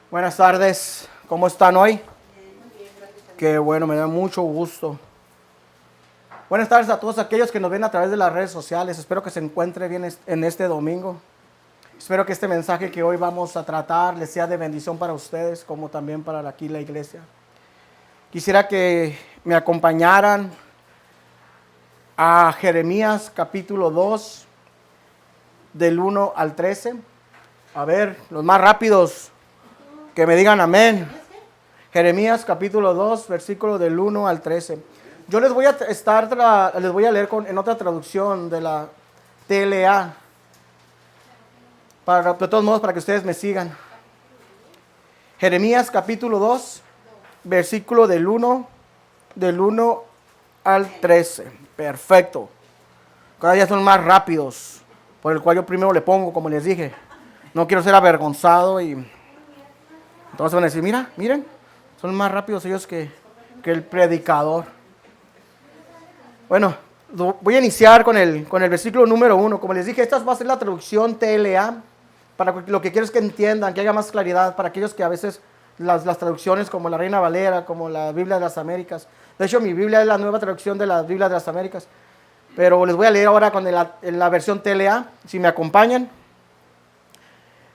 Buenas tardes, ¿cómo están hoy? Qué bueno, me da mucho gusto. Buenas tardes a todos aquellos que nos ven a través de las redes sociales. Espero que se encuentre bien en este domingo. Espero que este mensaje que hoy vamos a tratar les sea de bendición para ustedes, como también para aquí la iglesia. Quisiera que me acompañaran a Jeremías capítulo 2, del 1 al 13. A ver, los más rápidos que me digan amén. Jeremías capítulo 2, versículo del 1 al 13. Yo les voy a leer en otra traducción de la TLA, de todos modos para que ustedes me sigan. Jeremías capítulo 2, versículo del 1 al 13. Perfecto. Cada día son más rápidos, por el cual yo primero le pongo, como les dije. No quiero ser avergonzado y entonces van a decir, miren, son más rápidos ellos que el predicador. Bueno, voy a iniciar con el versículo número 1. Como les dije, esta va a ser la traducción TLA. Para lo que quiero es que entiendan, que haya más claridad para aquellos que a veces las traducciones como la Reina Valera, como la Biblia de las Américas. De hecho, mi Biblia es la nueva traducción de la Biblia de las Américas. Pero les voy a leer ahora en la versión TLA, si me acompañan.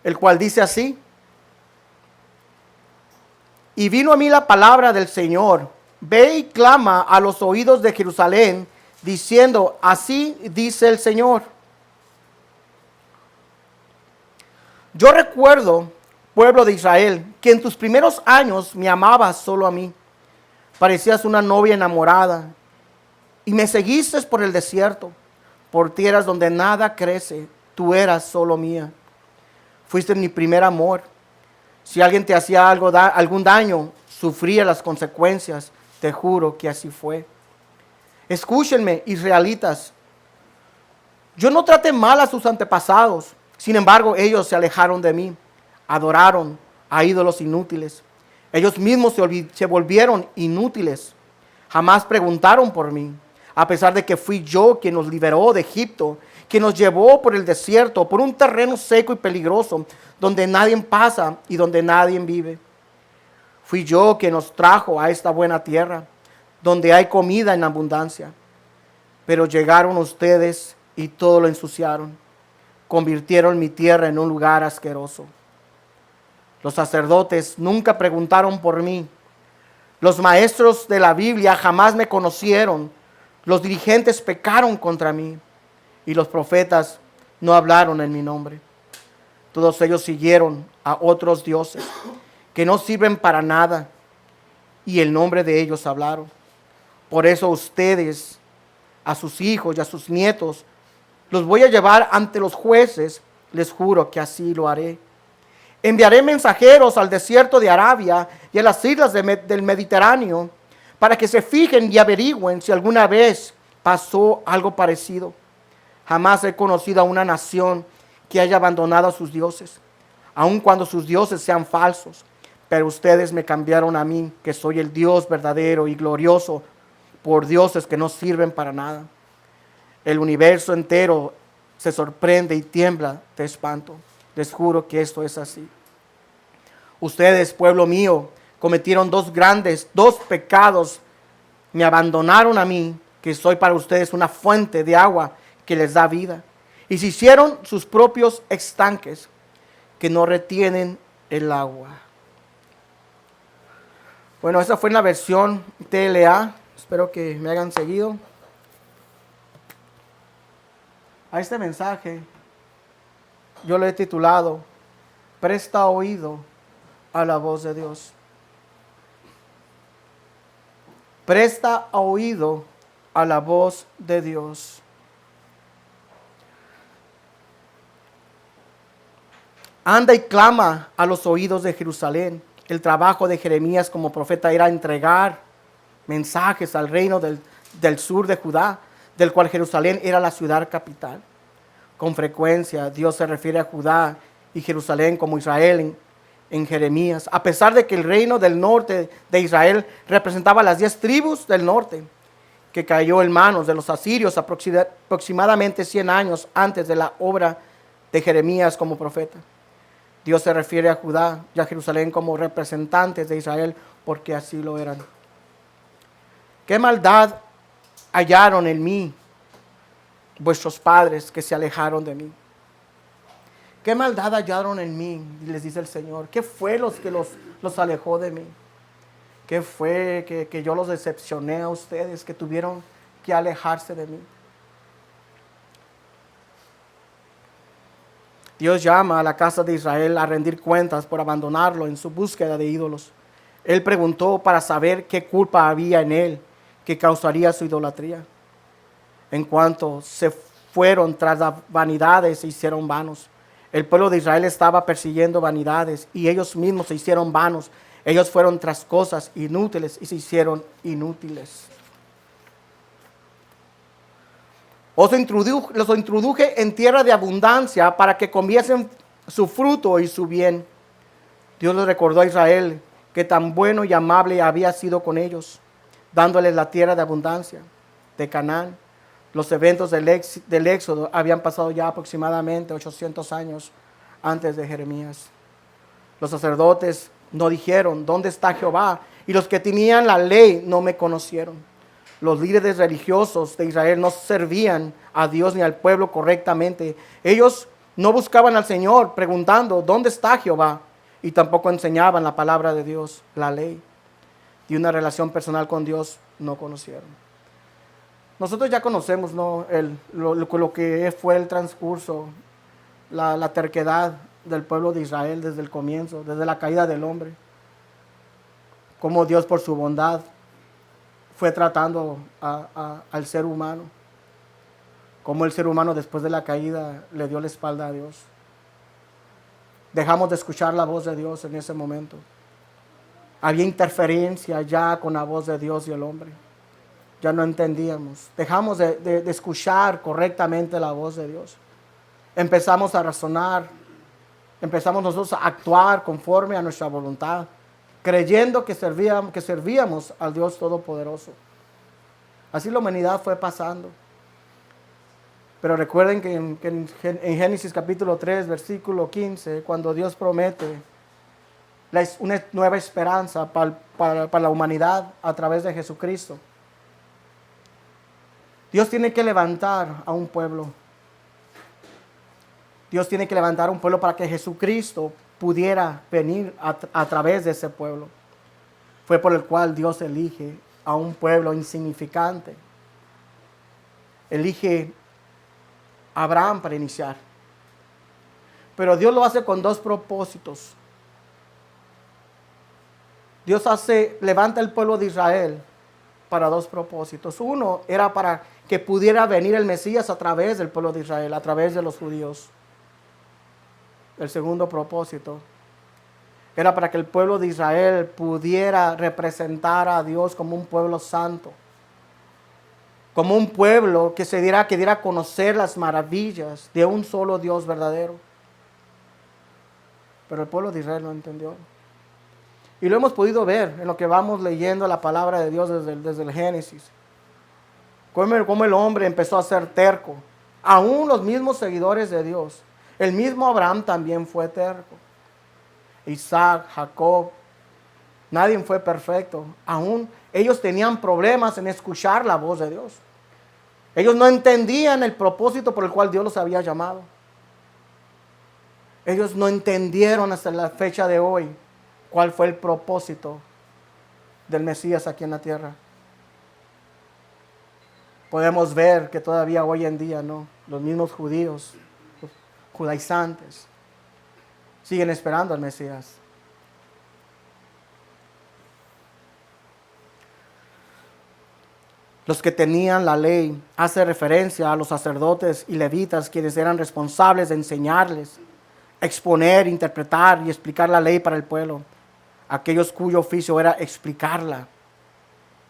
El cual dice así. Y vino a mí la palabra del Señor. Ve y clama a los oídos de Jerusalén, diciendo, así dice el Señor. Yo recuerdo, pueblo de Israel, que en tus primeros años me amabas solo a mí. Parecías una novia enamorada. Y me seguiste por el desierto, por tierras donde nada crece. Tú eras solo mía. Fuiste mi primer amor. Si alguien te hacía algún daño, sufría las consecuencias. Te juro que así fue. Escúchenme, israelitas. Yo no traté mal a sus antepasados. Sin embargo, ellos se alejaron de mí. Adoraron a ídolos inútiles. Ellos mismos se volvieron inútiles. Jamás preguntaron por mí. A pesar de que fui yo quien nos liberó de Egipto, quien nos llevó por el desierto, por un terreno seco y peligroso, donde nadie pasa y donde nadie vive. Fui yo quien nos trajo a esta buena tierra, donde hay comida en abundancia. Pero llegaron ustedes y todo lo ensuciaron. Convirtieron mi tierra en un lugar asqueroso. Los sacerdotes nunca preguntaron por mí. Los maestros de la Biblia jamás me conocieron. Los dirigentes pecaron contra mí. Y los profetas no hablaron en mi nombre. Todos ellos siguieron a otros dioses que no sirven para nada, y el nombre de ellos hablaron. Por eso ustedes, a sus hijos y a sus nietos, los voy a llevar ante los jueces. Les juro que así lo haré. Enviaré mensajeros al desierto de Arabia y a las islas del Mediterráneo, para que se fijen y averigüen si alguna vez pasó algo parecido. Jamás he conocido a una nación que haya abandonado a sus dioses, aun cuando sus dioses sean falsos. Pero ustedes me cambiaron a mí, que soy el Dios verdadero y glorioso, por dioses que no sirven para nada. El universo entero se sorprende y tiembla de espanto. Les juro que esto es así. Ustedes, pueblo mío, cometieron dos pecados. Me abandonaron a mí, que soy para ustedes una fuente de agua que les da vida. Y se hicieron sus propios estanques que no retienen el agua. Bueno, esa fue la versión TLA. Espero que me hayan seguido. A este mensaje yo lo he titulado, Presta oído a la voz de Dios. Presta oído a la voz de Dios. Anda y clama a los oídos de Jerusalén. El trabajo de Jeremías como profeta era entregar mensajes al reino del sur de Judá, del cual Jerusalén era la ciudad capital. Con frecuencia Dios se refiere a Judá y Jerusalén como Israel en Jeremías, a pesar de que el reino del norte de Israel representaba las 10 tribus del norte, que cayó en manos de los asirios aproximadamente 100 años antes de la obra de Jeremías como profeta. Dios se refiere a Judá y a Jerusalén como representantes de Israel porque así lo eran. ¿Qué maldad hallaron en mí vuestros padres que se alejaron de mí? ¿Qué maldad hallaron en mí? Les dice el Señor. ¿Qué fue los que los alejó de mí? ¿Qué fue que yo los decepcioné a ustedes, que tuvieron que alejarse de mí? Dios llama a la casa de Israel a rendir cuentas por abandonarlo en su búsqueda de ídolos. Él preguntó para saber qué culpa había en él que causaría su idolatría. En cuanto se fueron tras las vanidades, se hicieron vanos. El pueblo de Israel estaba persiguiendo vanidades y ellos mismos se hicieron vanos. Ellos fueron tras cosas inútiles y se hicieron inútiles. Los introduje en tierra de abundancia para que comiesen su fruto y su bien. Dios les recordó a Israel que tan bueno y amable había sido con ellos, dándoles la tierra de abundancia de Canaán. Los eventos del Éxodo habían pasado ya aproximadamente 800 años antes de Jeremías. Los sacerdotes no dijeron, ¿dónde está Jehová? Y los que tenían la ley no me conocieron. Los líderes religiosos de Israel no servían a Dios ni al pueblo correctamente. Ellos no buscaban al Señor preguntando, ¿dónde está Jehová? Y tampoco enseñaban la palabra de Dios, la ley. Y una relación personal con Dios no conocieron. Nosotros ya conocemos, ¿no?, lo que fue el transcurso, la terquedad del pueblo de Israel desde el comienzo, desde la caída del hombre. Cómo Dios por su bondad fue tratando al ser humano. Cómo el ser humano después de la caída le dio la espalda a Dios. Dejamos de escuchar la voz de Dios en ese momento. Había interferencia ya con la voz de Dios y el hombre. Ya no entendíamos. Dejamos de escuchar correctamente la voz de Dios. Empezamos a razonar. Empezamos nosotros a actuar conforme a nuestra voluntad, creyendo que servíamos al Dios Todopoderoso. Así la humanidad fue pasando. Pero recuerden que en Génesis capítulo 3, versículo 15, cuando Dios promete una nueva esperanza para la humanidad a través de Jesucristo, Dios tiene que levantar a un pueblo. Dios tiene que levantar a un pueblo para que Jesucristo pudiera venir a través de ese pueblo. Fue por el cual Dios elige a un pueblo insignificante. Elige a Abraham para iniciar. Pero Dios lo hace con dos propósitos. Dios levanta el pueblo de Israel para dos propósitos. Uno era para que pudiera venir el Mesías a través del pueblo de Israel, a través de los judíos. El segundo propósito era para que el pueblo de Israel pudiera representar a Dios como un pueblo santo, como un pueblo que diera a conocer las maravillas de un solo Dios verdadero. Pero el pueblo de Israel no entendió. Y lo hemos podido ver en lo que vamos leyendo la palabra de Dios desde el Génesis. Cómo el hombre empezó a ser terco. Aún los mismos seguidores de Dios. El mismo Abraham también fue terco. Isaac, Jacob, nadie fue perfecto. Aún ellos tenían problemas en escuchar la voz de Dios. Ellos no entendían el propósito por el cual Dios los había llamado. Ellos no entendieron hasta la fecha de hoy cuál fue el propósito del Mesías aquí en la tierra. Podemos ver que todavía hoy en día, ¿no?, los mismos judíos, los judaizantes, siguen esperando al Mesías. Los que tenían la ley hace referencia a los sacerdotes y levitas, quienes eran responsables de enseñarles, exponer, interpretar y explicar la ley para el pueblo. Aquellos cuyo oficio era explicarla.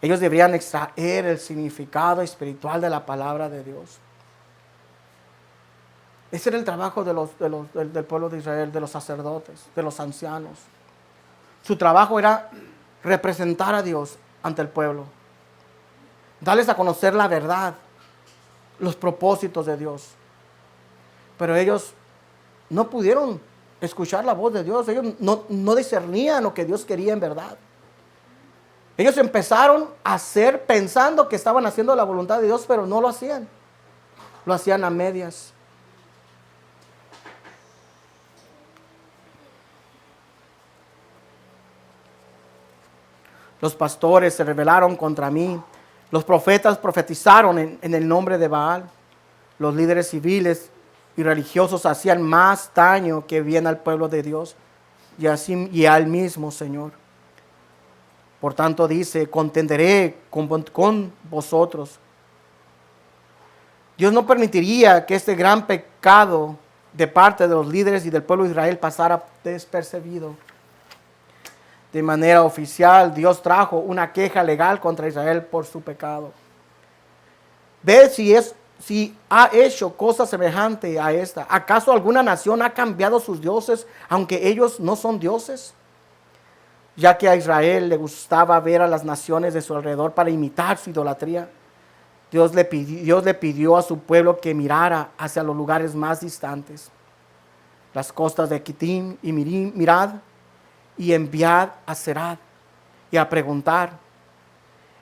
Ellos deberían extraer el significado espiritual de la palabra de Dios. Ese era el trabajo del pueblo de Israel, de los sacerdotes, de los ancianos. Su trabajo era representar a Dios ante el pueblo. Darles a conocer la verdad, los propósitos de Dios. Pero ellos no pudieron escuchar la voz de Dios. Ellos no discernían lo que Dios quería en verdad. Ellos empezaron a hacer pensando que estaban haciendo la voluntad de Dios, pero no lo hacían. Lo hacían a medias. Los pastores se rebelaron contra mí. Los profetas profetizaron en el nombre de Baal. Los líderes civiles y religiosos hacían más daño que bien al pueblo de Dios y al mismo Señor. Por tanto dice, contenderé con vosotros. Dios no permitiría que este gran pecado de parte de los líderes y del pueblo de Israel pasara despercibido. De manera oficial, Dios trajo una queja legal contra Israel por su pecado. Ve si ha hecho cosa semejante a esta. ¿Acaso alguna nación ha cambiado sus dioses, aunque ellos no son dioses? Ya que a Israel le gustaba ver a las naciones de su alrededor para imitar su idolatría, Dios le pidió a su pueblo que mirara hacia los lugares más distantes, las costas de Kitim y Mirad, y enviad a Serad y a preguntar,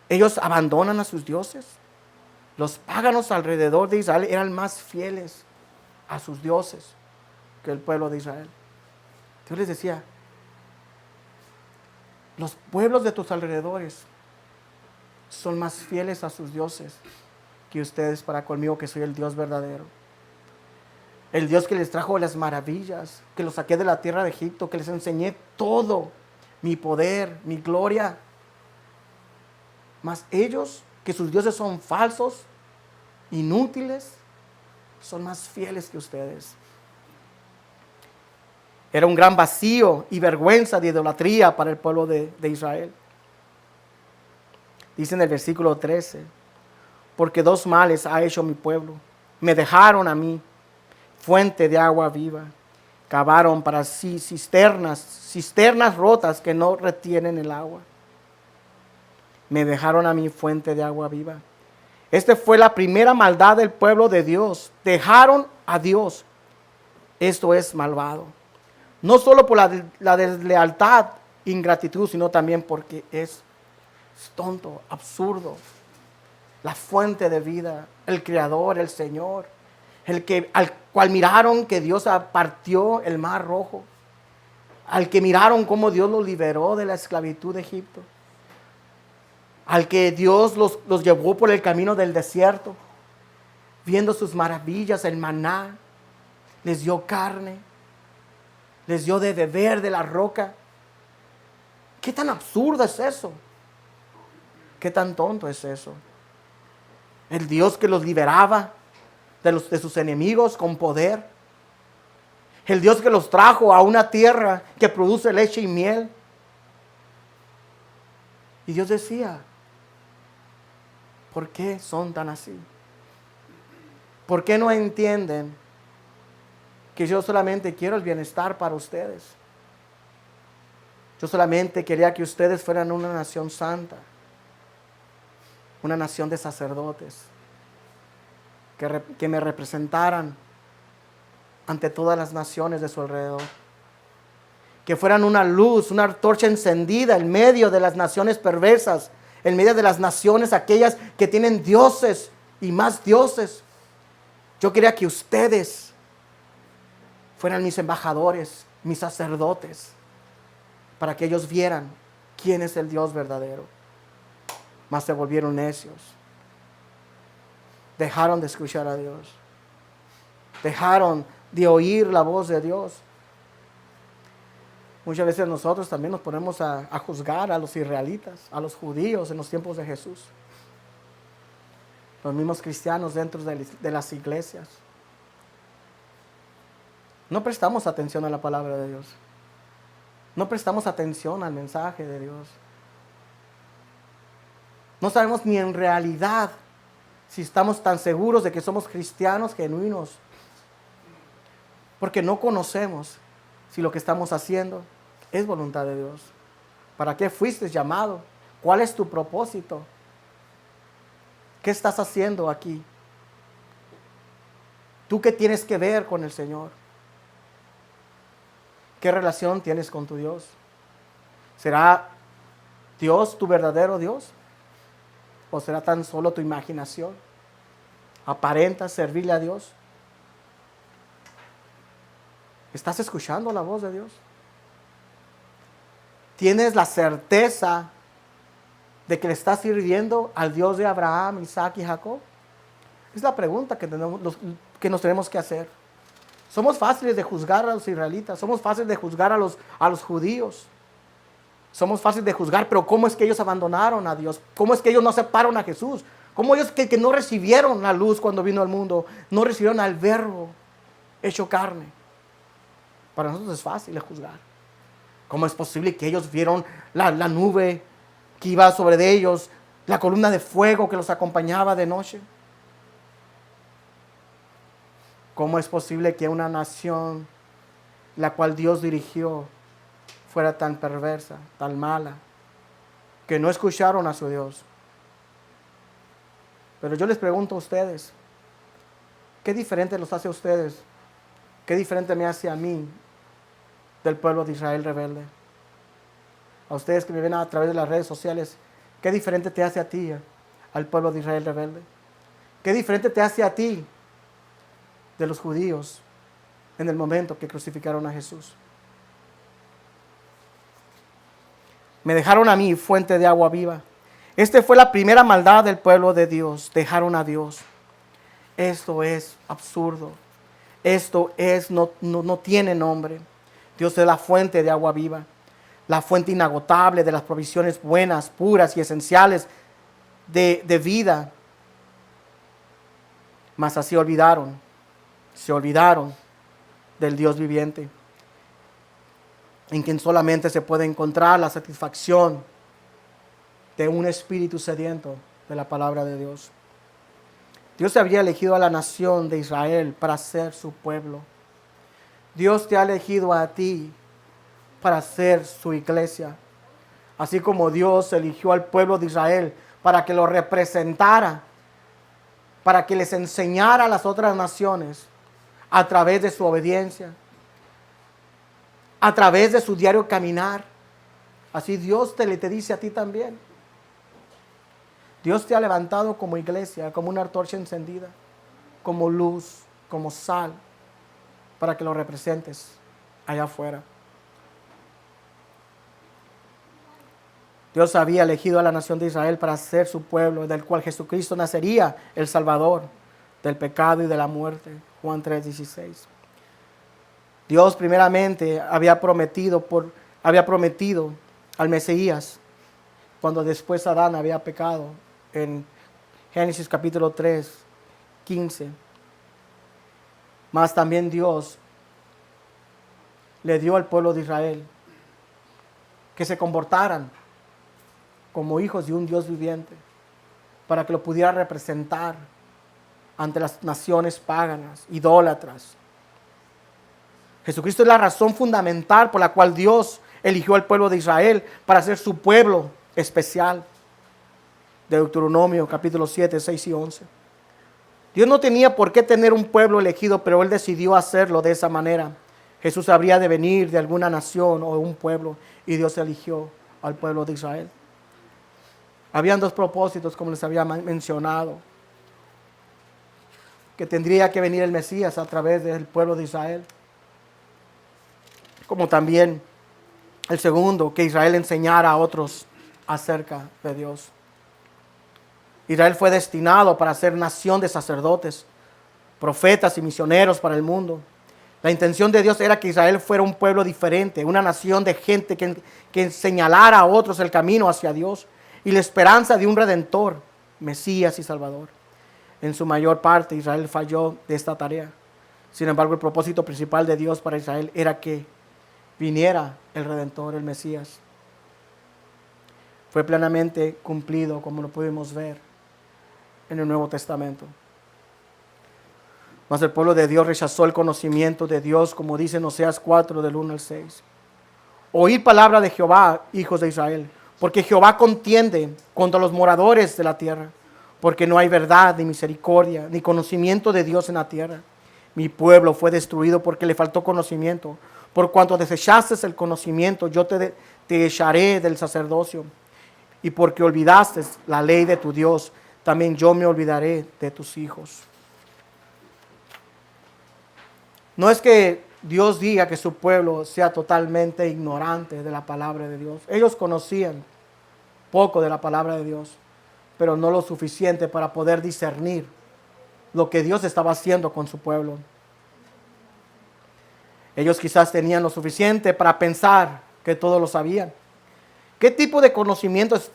¿ellos abandonan a sus dioses? Los paganos alrededor de Israel eran más fieles a sus dioses que el pueblo de Israel. Dios les decía, los pueblos de tus alrededores son más fieles a sus dioses que ustedes para conmigo, que soy el Dios verdadero. El Dios que les trajo las maravillas, que los saqué de la tierra de Egipto, que les enseñé todo, mi poder, mi gloria. Mas ellos, que sus dioses son falsos, inútiles, son más fieles que ustedes. Era un gran vacío y vergüenza de idolatría para el pueblo de Israel. Dice en el versículo 13, porque dos males ha hecho mi pueblo. Me dejaron a mí fuente de agua viva. Cavaron para sí cisternas rotas que no retienen el agua. Me dejaron a mí fuente de agua viva. Esta fue la primera maldad del pueblo de Dios. Dejaron a Dios. Esto es malvado. No solo por la deslealtad, ingratitud, sino también porque es tonto, absurdo. La fuente de vida, el Creador, el Señor, al cual miraron que Dios partió el mar rojo, al que miraron cómo Dios los liberó de la esclavitud de Egipto, al que Dios los llevó por el camino del desierto, viendo sus maravillas, el maná, les dio carne, les dio de beber de la roca. ¿Qué tan absurdo es eso? ¿Qué tan tonto es eso? El Dios que los liberaba de sus enemigos con poder. El Dios que los trajo a una tierra que produce leche y miel. Y Dios decía, ¿por qué son tan así? ¿Por qué no entienden que yo solamente quiero el bienestar para ustedes? Yo solamente quería que ustedes fueran una nación santa, una nación de sacerdotes, que me representaran ante todas las naciones de su alrededor, que fueran una luz, una antorcha encendida en medio de las naciones perversas, en medio de las naciones aquellas que tienen dioses y más dioses. Yo quería que ustedes fueran mis embajadores, mis sacerdotes, para que ellos vieran quién es el Dios verdadero. Mas se volvieron necios. Dejaron de escuchar a Dios. Dejaron de oír la voz de Dios. Muchas veces nosotros también nos ponemos a juzgar a los israelitas, a los judíos en los tiempos de Jesús. Los mismos cristianos dentro de las iglesias. No prestamos atención a la palabra de Dios. No prestamos atención al mensaje de Dios. No sabemos ni en realidad si estamos tan seguros de que somos cristianos genuinos. Porque no conocemos si lo que estamos haciendo es voluntad de Dios. ¿Para qué fuiste llamado? ¿Cuál es tu propósito? ¿Qué estás haciendo aquí? ¿Tú qué tienes que ver con el Señor? ¿Qué relación tienes con tu Dios? ¿Será Dios tu verdadero Dios? ¿O será tan solo tu imaginación? ¿Aparentas servirle a Dios? ¿Estás escuchando la voz de Dios? ¿Tienes la certeza de que le estás sirviendo al Dios de Abraham, Isaac y Jacob? Es la pregunta que nos tenemos que hacer. Somos fáciles de juzgar a los israelitas, somos fáciles de juzgar a los judíos. Somos fáciles de juzgar, pero ¿cómo es que ellos abandonaron a Dios? ¿Cómo es que ellos no aceptaron a Jesús? ¿Cómo ellos que no recibieron la luz cuando vino al mundo? No recibieron al Verbo hecho carne. Para nosotros es fácil de juzgar. ¿Cómo es posible que ellos vieron la nube que iba sobre de ellos, la columna de fuego que los acompañaba de noche? ¿Cómo es posible que una nación la cual Dios dirigió fuera tan perversa, tan mala, que no escucharon a su Dios? Pero yo les pregunto a ustedes, ¿qué diferente los hace a ustedes? ¿Qué diferente me hace a mí del pueblo de Israel rebelde? A ustedes que me ven a través de las redes sociales, ¿qué diferente te hace a ti, al pueblo de Israel rebelde? ¿Qué diferente te hace a ti de los judíos en el momento que crucificaron a Jesús? Me dejaron a mí fuente de agua viva. Esta fue la primera maldad del pueblo de Dios. Dejaron a Dios. Esto es absurdo. Esto no tiene nombre. Dios es la fuente de agua viva, la fuente inagotable de las provisiones buenas, puras y esenciales de vida. Mas así se olvidaron del Dios viviente, en quien solamente se puede encontrar la satisfacción de un espíritu sediento de la palabra de Dios. Dios había elegido a la nación de Israel para ser su pueblo. Dios te ha elegido a ti para ser su iglesia. Así como Dios eligió al pueblo de Israel para que lo representara, para que les enseñara a las otras naciones a través de su obediencia, a través de su diario caminar. Así Dios te dice a ti también. Dios te ha levantado como iglesia, como una antorcha encendida, como luz, como sal, para que lo representes allá afuera. Dios había elegido a la nación de Israel para ser su pueblo, del cual Jesucristo nacería el Salvador del pecado y de la muerte. Juan 3:16. Dios primeramente había prometido al Mesías cuando después Adán había pecado, en Génesis capítulo 3:15. Mas también Dios le dio al pueblo de Israel que se comportaran como hijos de un Dios viviente, para que lo pudiera representar ante las naciones paganas, idólatras. Jesucristo es la razón fundamental por la cual Dios eligió al pueblo de Israel para ser su pueblo especial. Deuteronomio capítulo 7, 6 y 11. Dios no tenía por qué tener un pueblo elegido, pero Él decidió hacerlo de esa manera. Jesús habría de venir de alguna nación o un pueblo, y Dios eligió al pueblo de Israel. Habían dos propósitos, como les había mencionado, que tendría que venir el Mesías a través del pueblo de Israel, como también el segundo, que Israel enseñara a otros acerca de Dios. Israel fue destinado para ser nación de sacerdotes, profetas y misioneros para el mundo. La intención de Dios era que Israel fuera un pueblo diferente, una nación de gente que señalara a otros el camino hacia Dios y la esperanza de un Redentor, Mesías y Salvador. En su mayor parte, Israel falló de esta tarea. Sin embargo, el propósito principal de Dios para Israel era que viniera el Redentor, el Mesías. Fue plenamente cumplido, como lo pudimos ver en el Nuevo Testamento. Mas el pueblo de Dios rechazó el conocimiento de Dios, como dice en Oseas 4, del 1 al 6. Oíd palabra de Jehová, hijos de Israel, porque Jehová contiende contra los moradores de la tierra, porque no hay verdad, ni misericordia, ni conocimiento de Dios en la tierra. Mi pueblo fue destruido porque le faltó conocimiento, Por cuanto desechaste el conocimiento, yo te echaré del sacerdocio. Y porque olvidaste la ley de tu Dios, también yo me olvidaré de tus hijos. No es que Dios diga que su pueblo sea totalmente ignorante de la palabra de Dios. Ellos conocían poco de la palabra de Dios, pero no lo suficiente para poder discernir lo que Dios estaba haciendo con su pueblo. Ellos quizás tenían lo suficiente para pensar que todos lo sabían. ¿Qué tipo de conocimientos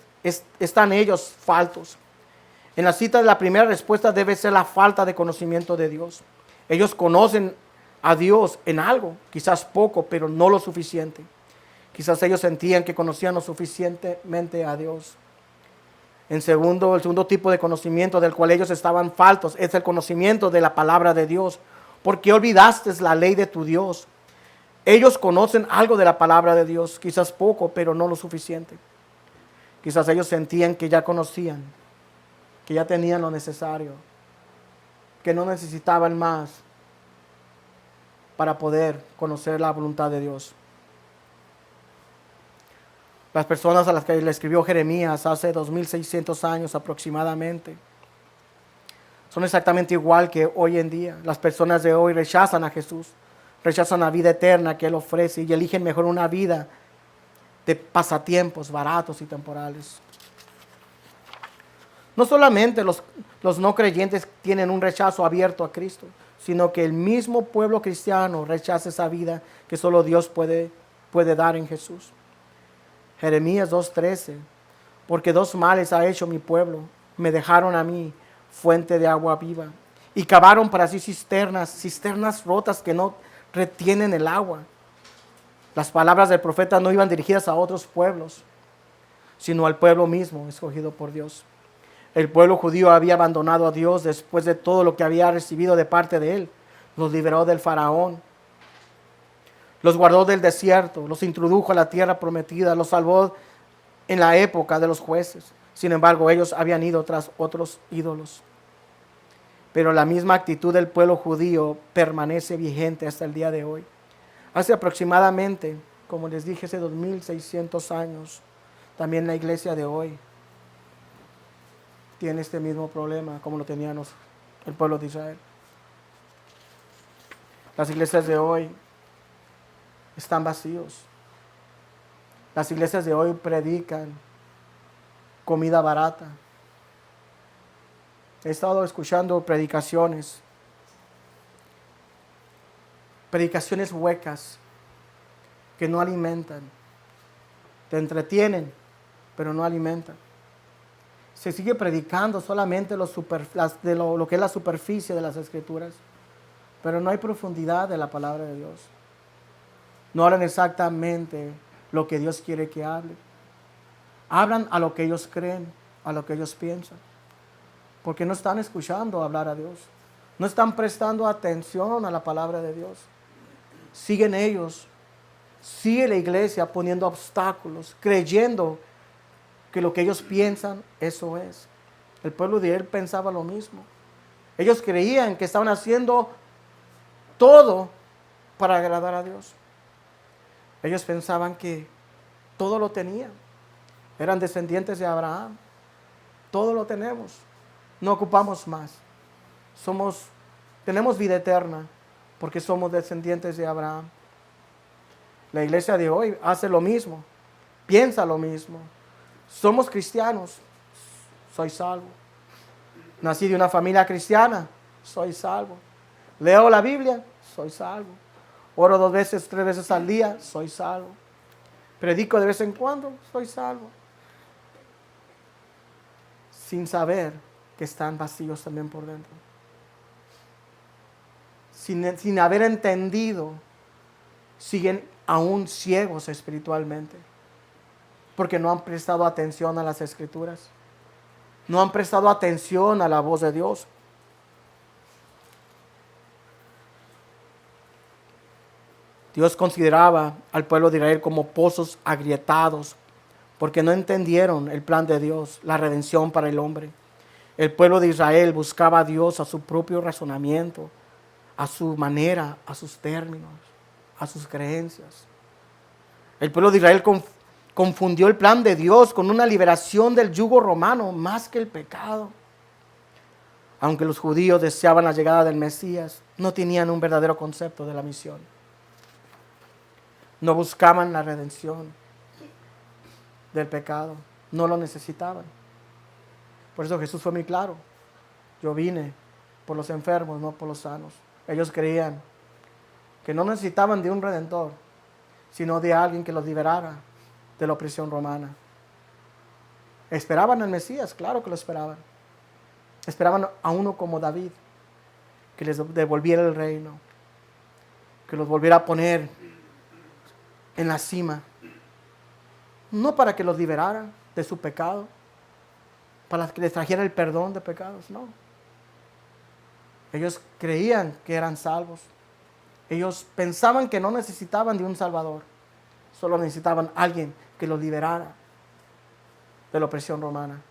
están ellos faltos? En la cita de la primera respuesta debe ser la falta de conocimiento de Dios. Ellos conocen a Dios en algo, quizás poco, pero no lo suficiente. Quizás ellos sentían que conocían lo suficientemente a Dios. El segundo tipo de conocimiento del cual ellos estaban faltos es el conocimiento de la palabra de Dios. ¿Por qué olvidaste la ley de tu Dios? Ellos conocen algo de la palabra de Dios, quizás poco, pero no lo suficiente. Quizás ellos sentían que ya conocían, que ya tenían lo necesario, que no necesitaban más para poder conocer la voluntad de Dios. Las personas a las que le escribió Jeremías hace 2600 años aproximadamente son exactamente igual que hoy en día. Las personas de hoy rechazan a Jesús, rechazan la vida eterna que Él ofrece y eligen mejor una vida de pasatiempos baratos y temporales. No solamente los no creyentes tienen un rechazo abierto a Cristo, sino que el mismo pueblo cristiano rechaza esa vida que solo Dios puede dar en Jesús. Jeremías 2:13, porque dos males ha hecho mi pueblo, me dejaron a mí fuente de agua viva y cavaron para sí cisternas rotas que no retienen el agua. Las palabras del profeta no iban dirigidas a otros pueblos, sino al pueblo mismo escogido por Dios. El pueblo judío había abandonado a Dios después de todo lo que había recibido de parte de Él. Los liberó del faraón, los guardó del desierto, los introdujo a la tierra prometida, los salvó en la época de los jueces. Sin embargo, ellos habían ido tras otros ídolos. Pero la misma actitud del pueblo judío permanece vigente hasta el día de hoy. Hace aproximadamente, como les dije, hace 2600 años, también la iglesia de hoy tiene este mismo problema como lo tenían el pueblo de Israel. Las iglesias de hoy están vacíos. Las iglesias de hoy predican comida barata. He estado escuchando predicaciones huecas que no alimentan. Te entretienen, pero no alimentan. Se sigue predicando solamente lo que es la superficie de las Escrituras, pero no hay profundidad de la palabra de Dios. No hablan exactamente lo que Dios quiere que hable. Hablan a lo que ellos creen, a lo que ellos piensan, porque no están escuchando hablar a Dios. No están prestando atención a la palabra de Dios. Sigue la iglesia poniendo obstáculos, creyendo que lo que ellos piensan, eso es. El pueblo de Israel pensaba lo mismo. Ellos creían que estaban haciendo todo para agradar a Dios. Ellos pensaban que todo lo tenían. Eran descendientes de Abraham. Todo lo tenemos. No ocupamos más. Tenemos vida eterna porque somos descendientes de Abraham. La iglesia de hoy hace lo mismo. Piensa lo mismo. Somos cristianos. Soy salvo. Nací de una familia cristiana. Soy salvo. Leo la Biblia. Soy salvo. Oro 2 veces, 3 veces al día. Soy salvo. Predico de vez en cuando. Soy salvo. Sin saber que están vacíos también por dentro. Sin haber entendido, siguen aún ciegos espiritualmente. Porque no han prestado atención a las Escrituras. No han prestado atención a la voz de Dios. Dios consideraba al pueblo de Israel como pozos agrietados, porque no entendieron el plan de Dios, la redención para el hombre. El pueblo de Israel buscaba a Dios a su propio razonamiento, a su manera, a sus términos. a sus creencias. El pueblo de Israel confundió el plan de Dios con una liberación del yugo romano más que el pecado. Aunque los judíos deseaban la llegada del Mesías, no tenían un verdadero concepto de la misión. No buscaban la redención del pecado, no lo necesitaban. Por eso Jesús fue muy claro: yo vine por los enfermos, no por los sanos. Ellos creían que no necesitaban de un redentor, sino de alguien que los liberara de la opresión romana. Esperaban al Mesías, claro que lo esperaban. Esperaban a uno como David, que les devolviera el reino, que los volviera a poner en la cima. No para que los liberara de su pecado, para que les trajera el perdón de pecados, no. Ellos creían que eran salvos. Ellos pensaban que no necesitaban de un Salvador, solo necesitaban a alguien que los liberara de la opresión romana.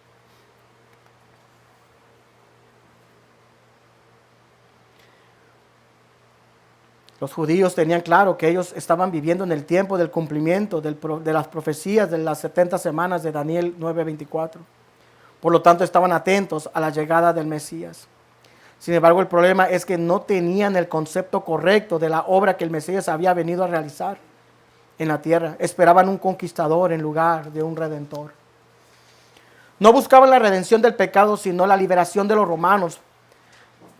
Los judíos tenían claro que ellos estaban viviendo en el tiempo del cumplimiento de las profecías de las 70 semanas de Daniel 9:24. Por lo tanto, estaban atentos a la llegada del Mesías. Sin embargo, el problema es que no tenían el concepto correcto de la obra que el Mesías había venido a realizar en la tierra. Esperaban un conquistador en lugar de un redentor. No buscaban la redención del pecado, sino la liberación de los romanos.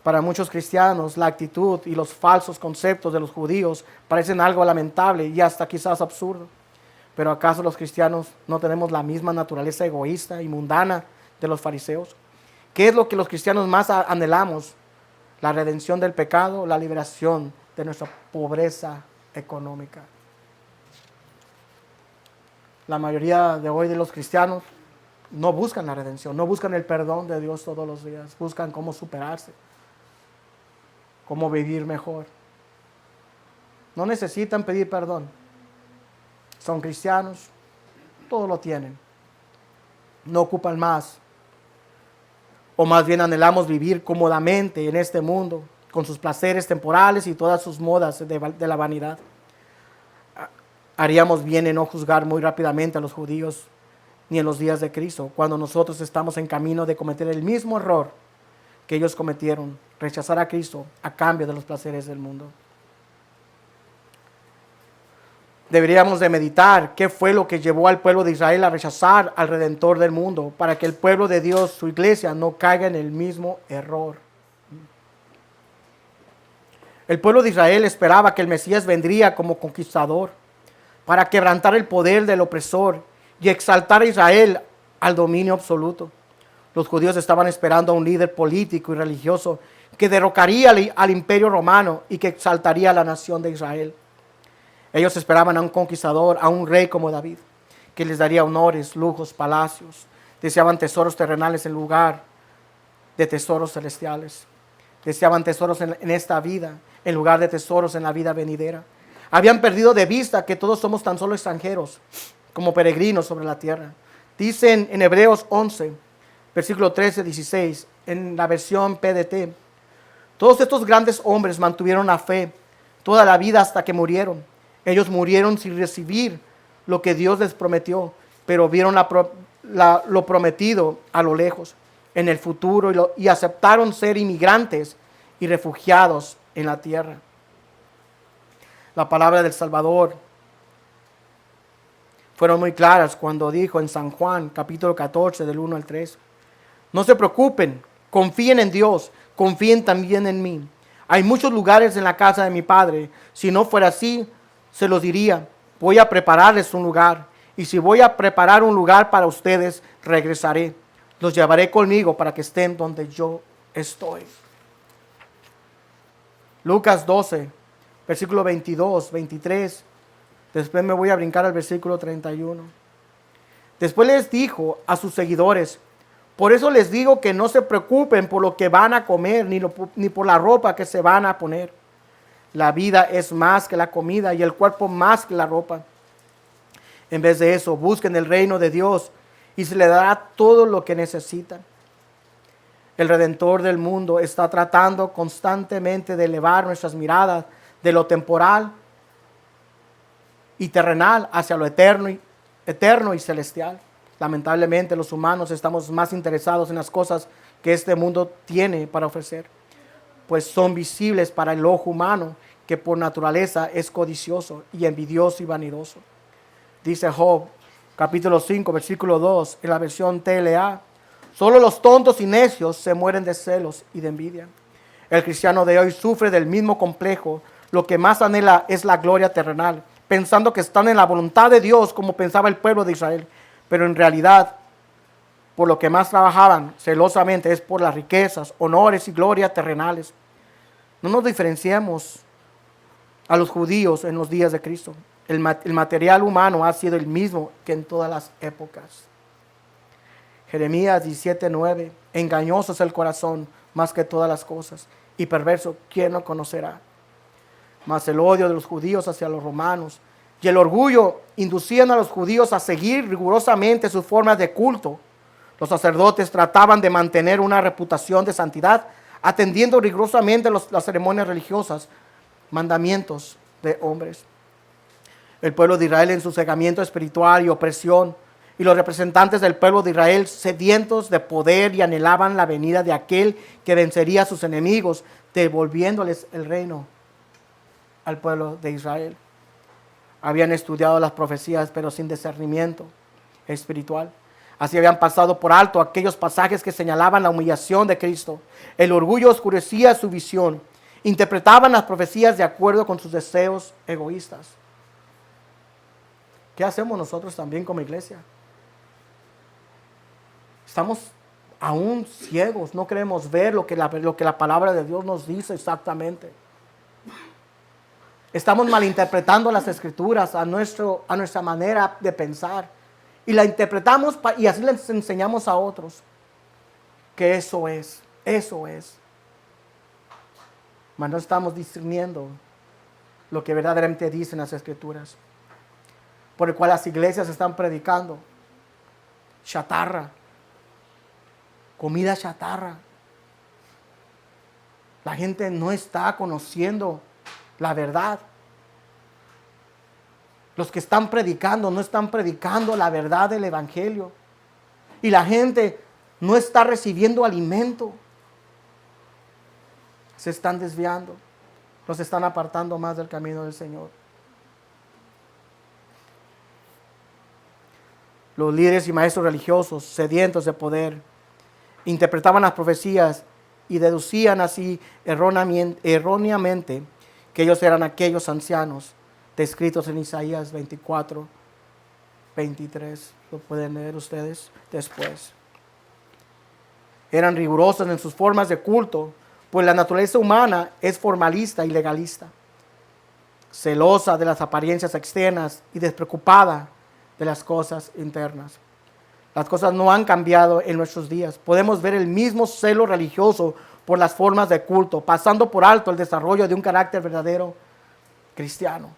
Para muchos cristianos, la actitud y los falsos conceptos de los judíos parecen algo lamentable y hasta quizás absurdo. Pero ¿acaso los cristianos no tenemos la misma naturaleza egoísta y mundana de los fariseos? ¿Qué es lo que los cristianos más anhelamos? La redención del pecado, la liberación de nuestra pobreza económica. La mayoría de hoy de los cristianos no buscan la redención, no buscan el perdón de Dios todos los días, buscan cómo superarse, cómo vivir mejor. No necesitan pedir perdón. Son cristianos, todo lo tienen. No ocupan más. O más bien anhelamos vivir cómodamente en este mundo, con sus placeres temporales y todas sus modas de la vanidad. Haríamos bien en no juzgar muy rápidamente a los judíos ni en los días de Cristo, cuando nosotros estamos en camino de cometer el mismo error que ellos cometieron, rechazar a Cristo a cambio de los placeres del mundo. Deberíamos de meditar qué fue lo que llevó al pueblo de Israel a rechazar al Redentor del mundo, para que el pueblo de Dios, su iglesia, no caiga en el mismo error. El pueblo de Israel esperaba que el Mesías vendría como conquistador para quebrantar el poder del opresor y exaltar a Israel al dominio absoluto. Los judíos estaban esperando a un líder político y religioso que derrocaría al imperio romano y que exaltaría a la nación de Israel. Ellos esperaban a un conquistador, a un rey como David, que les daría honores, lujos, palacios. Deseaban tesoros terrenales en lugar de tesoros celestiales. Deseaban tesoros en esta vida en lugar de tesoros en la vida venidera. Habían perdido de vista que todos somos tan solo extranjeros, como peregrinos sobre la tierra. Dicen en Hebreos 11, versículo 13-16, en la versión PDT: todos estos grandes hombres mantuvieron la fe toda la vida hasta que murieron. Ellos murieron sin recibir lo que Dios les prometió, pero vieron lo prometido a lo lejos, en el futuro, y aceptaron ser inmigrantes y refugiados en la tierra. La palabra del Salvador fueron muy claras cuando dijo en San Juan, capítulo 14, del 1 al 3: no se preocupen, confíen en Dios, confíen también en mí. Hay muchos lugares en la casa de mi Padre. Si no fuera así, se los diría. Voy a prepararles un lugar. Y si voy a preparar un lugar para ustedes, regresaré. Los llevaré conmigo para que estén donde yo estoy. Lucas 12, versículo 22, 23. Después me voy a brincar al versículo 31. Después les dijo a sus seguidores: por eso les digo que no se preocupen por lo que van a comer, ni por la ropa que se van a poner. La vida es más que la comida y el cuerpo más que la ropa. En vez de eso, busquen el reino de Dios y se les dará todo lo que necesitan. El Redentor del mundo está tratando constantemente de elevar nuestras miradas de lo temporal y terrenal hacia lo eterno y celestial. Lamentablemente los humanos estamos más interesados en las cosas que este mundo tiene para ofrecer, pues son visibles para el ojo humano, que por naturaleza es codicioso y envidioso y vanidoso. Dice Job, capítulo 5, versículo 2, en la versión TLA: solo los tontos y necios se mueren de celos y de envidia. El cristiano de hoy sufre del mismo complejo. Lo que más anhela es la gloria terrenal, pensando que están en la voluntad de Dios, como pensaba el pueblo de Israel. Pero en realidad, por lo que más trabajaban celosamente es por las riquezas, honores y gloria terrenales. No nos diferenciemos a los judíos en los días de Cristo. El material humano ha sido el mismo que en todas las épocas. Jeremías 17:9: engañoso es el corazón más que todas las cosas, y perverso, ¿quién lo conocerá? Mas el odio de los judíos hacia los romanos y el orgullo inducían a los judíos a seguir rigurosamente sus formas de culto. Los sacerdotes trataban de mantener una reputación de santidad, atendiendo rigurosamente las ceremonias religiosas, mandamientos de hombres. El pueblo de Israel en su cegamiento espiritual y opresión, y los representantes del pueblo de Israel sedientos de poder y anhelaban la venida de aquel que vencería a sus enemigos, devolviéndoles el reino al pueblo de Israel. Habían estudiado las profecías, pero sin discernimiento espiritual. Así habían pasado por alto aquellos pasajes que señalaban la humillación de Cristo. El orgullo oscurecía su visión. Interpretaban las profecías de acuerdo con sus deseos egoístas. ¿Qué hacemos nosotros también como iglesia? Estamos aún ciegos, no queremos ver lo que la palabra de Dios nos dice exactamente. Estamos malinterpretando las escrituras a nuestra manera de pensar. Y la interpretamos y así les enseñamos a otros que eso es. Mas no estamos discerniendo lo que verdaderamente dicen las escrituras. Por el cual las iglesias están predicando chatarra, comida chatarra. La gente no está conociendo la verdad. Los que están predicando no están predicando la verdad del evangelio. Y la gente no está recibiendo alimento. Se están desviando. Los están apartando más del camino del Señor. Los líderes y maestros religiosos, sedientos de poder, interpretaban las profecías y deducían así erróneamente que ellos eran aquellos ancianos descritos en Isaías 24, 23. Lo pueden leer ustedes después. Eran rigurosos en sus formas de culto, pues la naturaleza humana es formalista y legalista, celosa de las apariencias externas y despreocupada de las cosas internas. Las cosas no han cambiado en nuestros días. Podemos ver el mismo celo religioso por las formas de culto, pasando por alto el desarrollo de un carácter verdadero cristiano.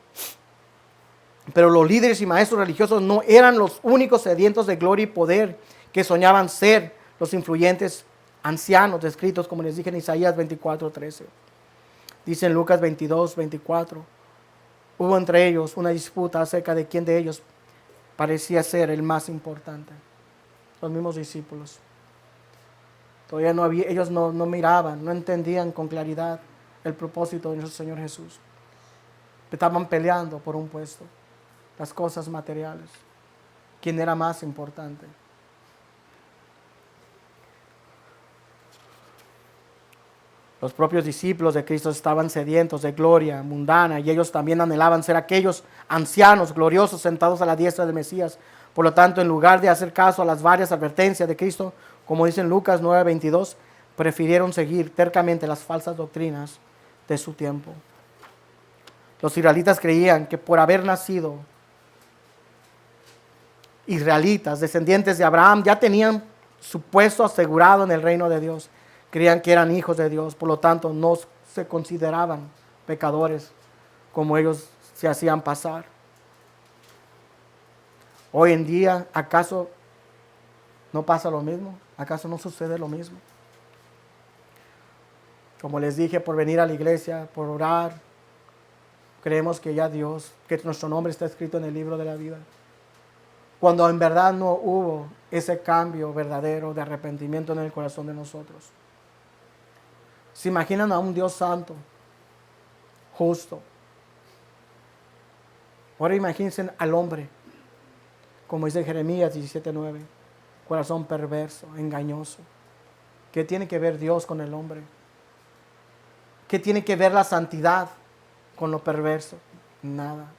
Pero los líderes y maestros religiosos no eran los únicos sedientos de gloria y poder que soñaban ser los influyentes ancianos descritos, como les dije, en Isaías 24:13. Dice en Lucas 22:24: hubo entre ellos una disputa acerca de quién de ellos parecía ser el más importante. Los mismos discípulos. Todavía no había, ellos no miraban, no entendían con claridad el propósito de nuestro Señor Jesús. Estaban peleando por un puesto, las cosas materiales. ¿Quién era más importante? Los propios discípulos de Cristo estaban sedientos de gloria mundana y ellos también anhelaban ser aquellos ancianos gloriosos sentados a la diestra del Mesías. Por lo tanto, en lugar de hacer caso a las varias advertencias de Cristo, como dice en Lucas 9:22, prefirieron seguir tercamente las falsas doctrinas de su tiempo. Los israelitas creían que por haber nacido israelitas, descendientes de Abraham, ya tenían su puesto asegurado en el reino de Dios. Creían que eran hijos de Dios, por lo tanto no se consideraban pecadores como ellos se hacían pasar. Hoy en día, ¿acaso no pasa lo mismo? ¿Acaso no sucede lo mismo? Como les dije, por venir a la iglesia, por orar, Creemos que ya Dios, que nuestro nombre está escrito en el libro de la vida. Cuando en verdad no hubo ese cambio verdadero de arrepentimiento en el corazón de nosotros. ¿Se imaginan a un Dios santo, justo? Ahora imagínense al hombre, como dice Jeremías 17:9, corazón perverso, engañoso. ¿Qué tiene que ver Dios con el hombre? ¿Qué tiene que ver la santidad con lo perverso? Nada.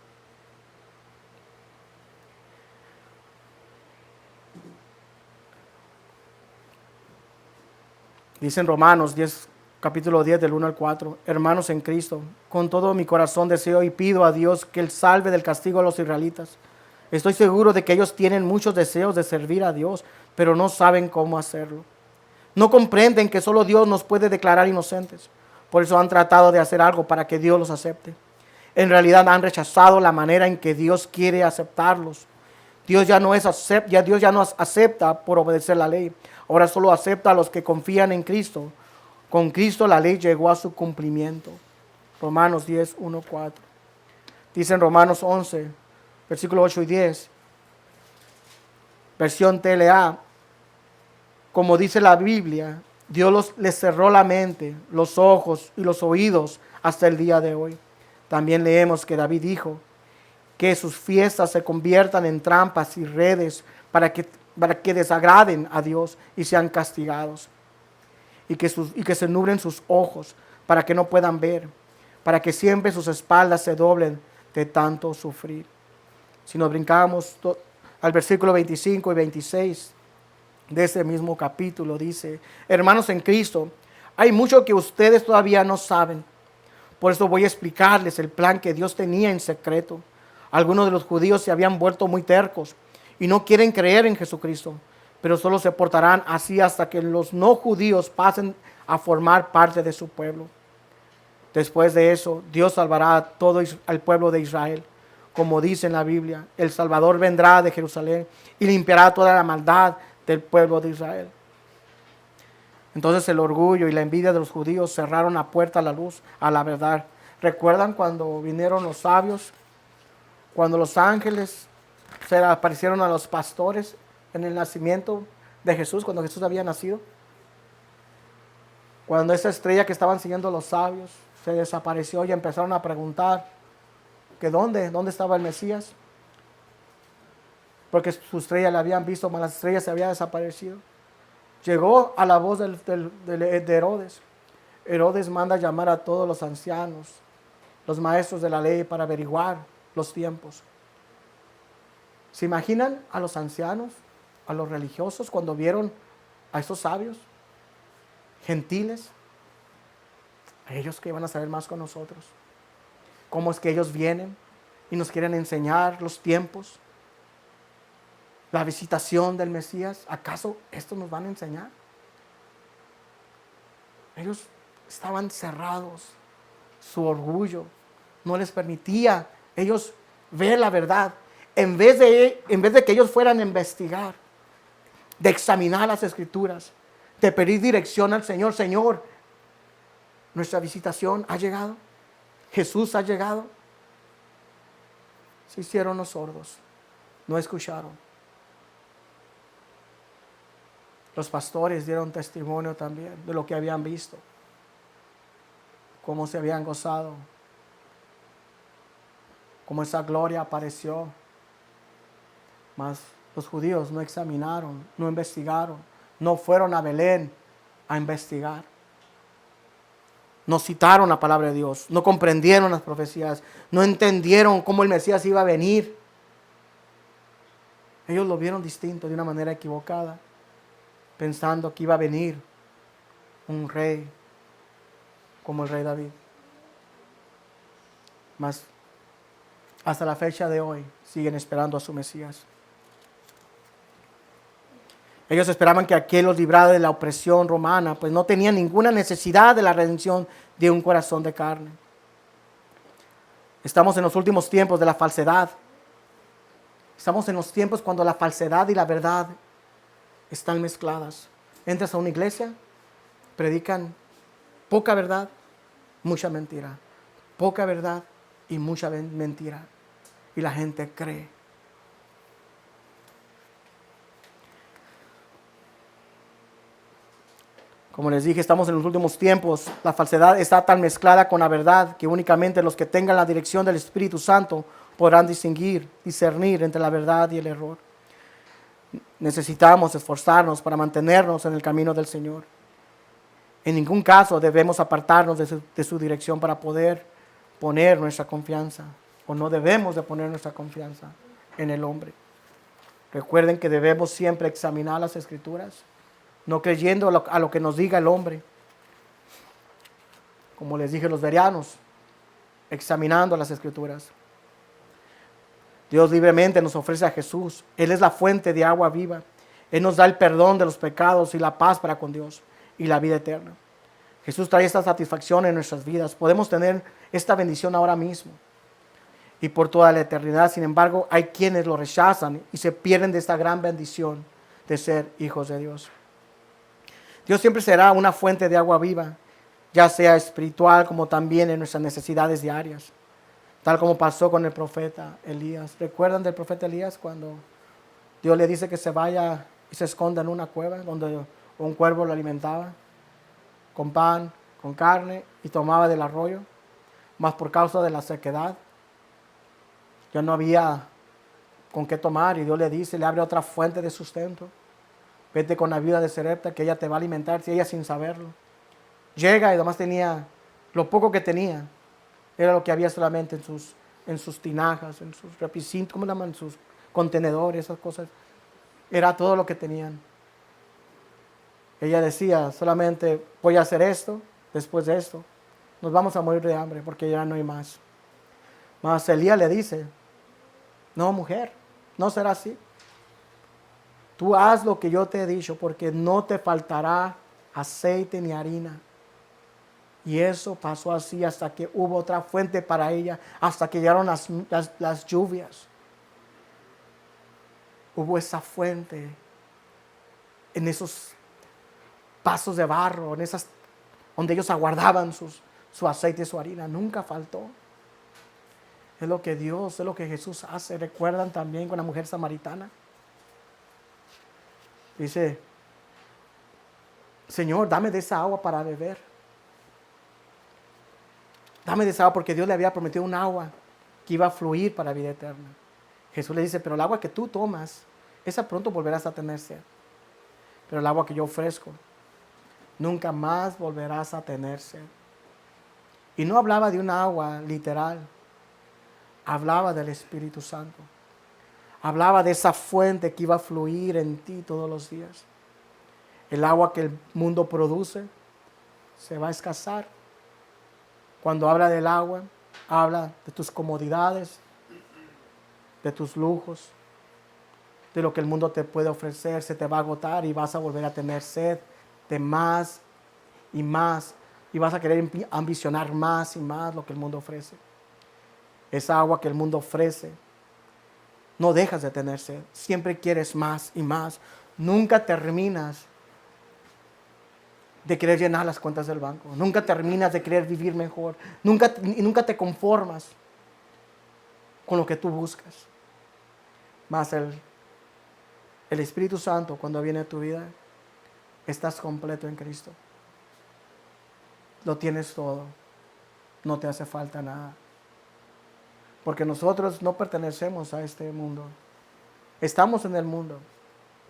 Dice en Romanos 10, capítulo 10, del 1 al 4, hermanos en Cristo, con todo mi corazón deseo y pido a Dios que Él salve del castigo a los israelitas. Estoy seguro de que ellos tienen muchos deseos de servir a Dios, pero no saben cómo hacerlo. No comprenden que solo Dios nos puede declarar inocentes. Por eso han tratado de hacer algo para que Dios los acepte. En realidad han rechazado la manera en que Dios quiere aceptarlos. Dios ya no acepta por obedecer la ley. Ahora solo acepta a los que confían en Cristo. Con Cristo la ley llegó a su cumplimiento. Romanos 10, 1, 4. Dice en Romanos 11, versículos 8 y 10. Versión TLA. Como dice la Biblia, Dios les cerró la mente, los ojos y los oídos hasta el día de hoy. También leemos que David dijo que sus fiestas se conviertan en trampas y redes para que desagraden a Dios y sean castigados. Y que se nublen sus ojos para que no puedan ver, para que siempre sus espaldas se doblen de tanto sufrir. Si nos brincamos al versículo 25 y 26 de ese mismo capítulo, dice, hermanos en Cristo, hay mucho que ustedes todavía no saben. Por eso voy a explicarles el plan que Dios tenía en secreto. Algunos de los judíos se habían vuelto muy tercos y no quieren creer en Jesucristo, pero solo se portarán así hasta que los no judíos pasen a formar parte de su pueblo. Después de eso, Dios salvará a todo el pueblo de Israel. Como dice en la Biblia, el Salvador vendrá de Jerusalén y limpiará toda la maldad del pueblo de Israel. Entonces el orgullo y la envidia de los judíos cerraron la puerta a la luz, a la verdad. ¿Recuerdan cuando vinieron los sabios? Cuando los ángeles se aparecieron a los pastores en el nacimiento de Jesús, cuando Jesús había nacido. Cuando esa estrella que estaban siguiendo los sabios se desapareció y empezaron a preguntar que dónde estaba el Mesías. Porque su estrella la habían visto, mas la estrella se había desaparecido. Llegó a la voz de Herodes. Herodes manda llamar a todos los ancianos, los maestros de la ley, para averiguar los tiempos. ¿Se imaginan a los ancianos, a los religiosos, cuando vieron a esos sabios, gentiles? A ellos que iban a saber más con nosotros. ¿Cómo es que ellos vienen y nos quieren enseñar los tiempos? La visitación del Mesías, ¿acaso esto nos van a enseñar? Ellos estaban cerrados, su orgullo no les permitía ellos ver la verdad. En vez de que ellos fueran a investigar, de examinar las Escrituras, de pedir dirección al Señor, Señor, nuestra visitación ha llegado, Jesús ha llegado. Se hicieron los sordos, no escucharon. Los pastores dieron testimonio también de lo que habían visto, cómo se habían gozado, cómo esa gloria apareció. Mas los judíos no examinaron, no investigaron, no fueron a Belén a investigar. No citaron la palabra de Dios, no comprendieron las profecías, no entendieron cómo el Mesías iba a venir. Ellos lo vieron distinto, de una manera equivocada, pensando que iba a venir un rey como el rey David. Mas hasta la fecha de hoy siguen esperando a su Mesías. Ellos esperaban que aquel los librara de la opresión romana, pues no tenían ninguna necesidad de la redención de un corazón de carne. Estamos en los últimos tiempos de la falsedad. Estamos en los tiempos cuando la falsedad y la verdad están mezcladas. Entras a una iglesia, predican poca verdad, mucha mentira. Poca verdad, y mucha mentira. Y la gente cree. Como les dije, estamos en los últimos tiempos. La falsedad está tan mezclada con la verdad que únicamente los que tengan la dirección del Espíritu Santo podrán discernir entre la verdad y el error. Necesitamos esforzarnos para mantenernos en el camino del Señor. En ningún caso debemos apartarnos de su dirección para poder poner nuestra confianza, o no debemos de poner nuestra confianza en el hombre. Recuerden que debemos siempre examinar las Escrituras, no creyendo a lo que nos diga el hombre. Como les dije, los bereanos, examinando las Escrituras. Dios libremente nos ofrece a Jesús. Él es la fuente de agua viva. Él nos da el perdón de los pecados y la paz para con Dios y la vida eterna. Jesús trae esta satisfacción en nuestras vidas. Podemos tener esta bendición ahora mismo y por toda la eternidad. Sin embargo, hay quienes lo rechazan y se pierden de esta gran bendición de ser hijos de Dios. Dios siempre será una fuente de agua viva, ya sea espiritual como también en nuestras necesidades diarias, tal como pasó con el profeta Elías. ¿Recuerdan del profeta Elías cuando Dios le dice que se vaya y se esconda en una cueva donde un cuervo lo alimentaba con pan, con carne y tomaba del arroyo? Mas por causa de la sequedad ya no había con qué tomar, y Dios le dice, le abre otra fuente de sustento. Vete con la viuda de Sarepta, que ella te va a alimentar, si ella sin saberlo. Llega y además tenía, lo poco que tenía, era lo que había solamente en sus tinajas, en sus repicintos, ¿cómo le llaman? En sus contenedores, esas cosas. Era todo lo que tenían. Ella decía, solamente voy a hacer esto, después de esto nos vamos a morir de hambre porque ya no hay más. Mas Elías le dice, no, mujer, no será así. Tú haz lo que yo te he dicho, porque no te faltará aceite ni harina. Y eso pasó así hasta que hubo otra fuente para ella, hasta que llegaron las lluvias. Hubo esa fuente en esos vasos de barro, en esas donde ellos aguardaban su aceite y su harina. Nunca faltó. Es lo que Dios, es lo que Jesús hace. ¿Recuerdan también con la mujer samaritana? Dice, Señor, dame de esa agua para beber. Dame de esa agua, porque Dios le había prometido un agua que iba a fluir para vida eterna. Jesús le dice, pero el agua que tú tomas, esa pronto volverás a tener sed. Pero el agua que yo ofrezco, nunca más volverás a tener sed. Y no hablaba de un agua literal, hablaba del Espíritu Santo. Hablaba de esa fuente que iba a fluir en ti todos los días. El agua que el mundo produce se va a escasar. Cuando habla del agua, habla de tus comodidades, de tus lujos, de lo que el mundo te puede ofrecer. Se te va a agotar y vas a volver a tener sed de más y más. Y vas a querer ambicionar más y más lo que el mundo ofrece. Esa agua que el mundo ofrece, no dejas de tener sed. Siempre quieres más y más. Nunca terminas de querer llenar las cuentas del banco. Nunca terminas de querer vivir mejor. Nunca te conformas con lo que tú buscas. Mas el Espíritu Santo, cuando viene a tu vida, estás completo en Cristo. Lo tienes todo. No te hace falta nada. Porque nosotros no pertenecemos a este mundo. Estamos en el mundo,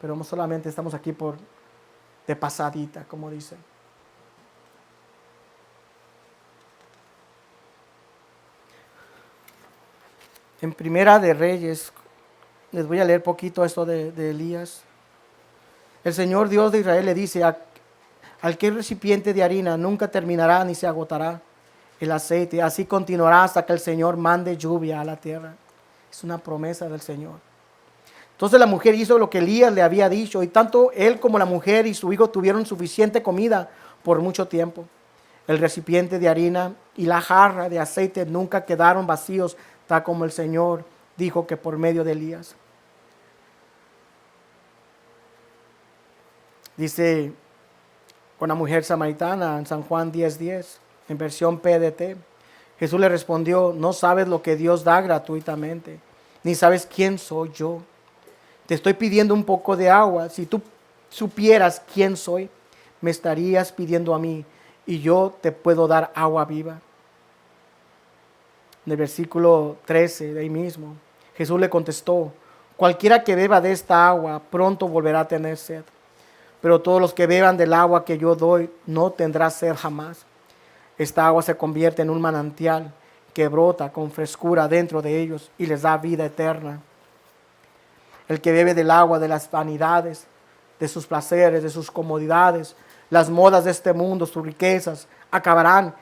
pero no solamente estamos aquí de pasadita, como dicen. En Primera de Reyes, les voy a leer poquito esto de Elías. El Señor Dios de Israel le dice, al que recipiente de harina nunca terminará ni se agotará el aceite, así continuará hasta que el Señor mande lluvia a la tierra. Es una promesa del Señor. Entonces la mujer hizo lo que Elías le había dicho, y tanto él como la mujer y su hijo tuvieron suficiente comida por mucho tiempo. El recipiente de harina y la jarra de aceite nunca quedaron vacíos, tal como el Señor dijo que por medio de Elías. Dice con la mujer samaritana en San Juan 10:10, en versión PDT, Jesús le respondió, no sabes lo que Dios da gratuitamente, ni sabes quién soy yo. Te estoy pidiendo un poco de agua. Si tú supieras quién soy, me estarías pidiendo a mí y yo te puedo dar agua viva. En el versículo 13 de ahí mismo, Jesús le contestó, cualquiera que beba de esta agua pronto volverá a tener sed, pero todos los que beban del agua que yo doy no tendrán sed jamás. Esta agua se convierte en un manantial que brota con frescura dentro de ellos y les da vida eterna. El que bebe del agua de las vanidades, de sus placeres, de sus comodidades, las modas de este mundo, sus riquezas, acabarán